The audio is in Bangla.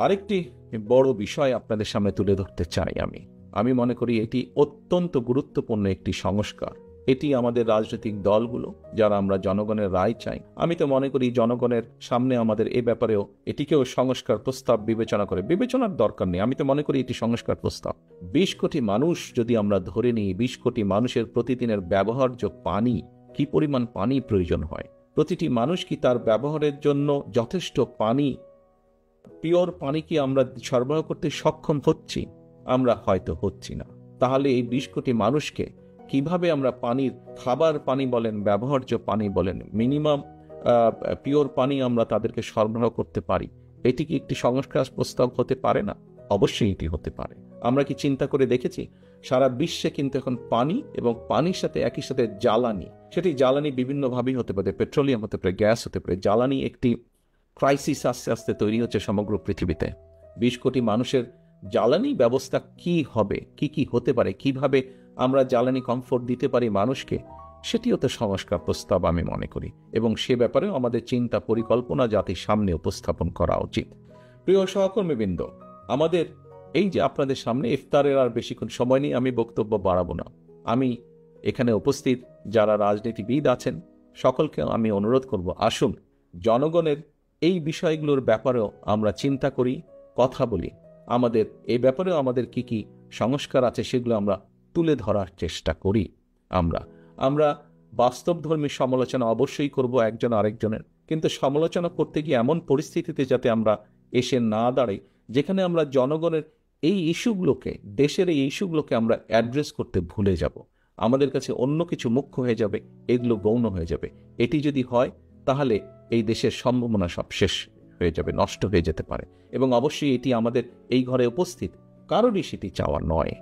আরেকটি বড় বিষয় আপনাদের সামনে তুলে ধরতে চাই। আমি মনে করি এটি অত্যন্ত গুরুত্বপূর্ণ একটি সংস্কার। এটি আমাদের রাজনৈতিক দলগুলো, যারা আমরা জনগণের রায় চাই, আমি তো মনে করি জনগণের সামনে আমাদের এ ব্যাপারেও এটিকেও সংস্কার প্রস্তাব বিবেচনার দরকার নেই। আমি তো মনে করি এটি সংস্কার প্রস্তাব। 20 কোটি মানুষ যদি আমরা ধরে নিই, 20 কোটি মানুষের প্রতিদিনের ব্যবহার্য পানি, কি পরিমাণ পানি প্রয়োজন হয়, প্রতিটি মানুষ কি তার ব্যবহারের জন্য যথেষ্ট পানি, পিওর পানি কি আমরা সরবরাহ করতে সক্ষম হচ্ছি? আমরা হয়তো হচ্ছি না। তাহলে এই 20 কোটি মানুষকে কিভাবে আমরা পানির, খাবার পানি বলেন, ব্যবহার্য পানি বলেন, মিনিমাম পিওর পানি আমরা তাদেরকে সরবরাহ করতে পারি? এটি কি একটি সংস্কার প্রস্তাব হতে পারে না? অবশ্যই এটি হতে পারে। আমরা কি চিন্তা করে দেখেছি সারা বিশ্বে কিন্তু এখন পানি এবং পানির সাথে একই সাথে জ্বালানি, সেটি জ্বালানি বিভিন্নভাবেই হতে পারে, পেট্রোলিয়াম হতে পারে, গ্যাস হতে পারে, জ্বালানি একটি ক্রাইসিস আস্তে আস্তে তৈরি হচ্ছে সমগ্র পৃথিবীতে। 20 কোটি মানুষের জ্বালানি ব্যবস্থা কি হবে, কি হতে পারে, কিভাবে আমরা জ্বালানি কমফোর্ট দিতে পারি মানুষকে, সেটিও তো সংস্কার প্রস্তাব আমি মনে করি। এবং সে ব্যাপারেও আমাদের চিন্তা পরিকল্পনা জাতির সামনে উপস্থাপন করা উচিত। প্রিয় সহকর্মীবৃন্দ, আমাদের এই যে আপনাদের সামনে ইফতারের আর বেশিক্ষণ সময় নেই, আমি বক্তব্য বাড়াবো না। আমি এখানে উপস্থিত যারা রাজনীতিবিদ আছেন সকলকে আমি অনুরোধ করব, আসুন জনগণের এই বিষয়গুলোর ব্যাপারেও আমরা চিন্তা করি, কথা বলি। আমাদের এই ব্যাপারেও আমাদের কি সংস্কার আছে সেগুলো আমরা তুলে ধরার চেষ্টা করি। আমরা বাস্তবধর্মী সমালোচনা অবশ্যই করব একজন আরেকজনের, কিন্তু সমালোচনা করতে গিয়ে এমন পরিস্থিতিতে যাতে আমরা এসে না দাঁড়াই যেখানে আমরা জনগণের এই ইস্যুগুলোকে, দেশের এই ইস্যুগুলোকে আমরা অ্যাড্রেস করতে ভুলে যাব। আমাদের কাছে অন্য কিছু মুখ্য হয়ে যাবে, এগুলো গৌণ হয়ে যাবে। এটি যদি হয় তাহলে এই দেশের সম্ভাবনা সব শেষ হয়ে যাবে, নষ্ট হয়ে যেতে পারে। এবং অবশ্যই এটি আমাদের এই ঘরে উপস্থিত কারোরই সেটি চাওয়া নয়।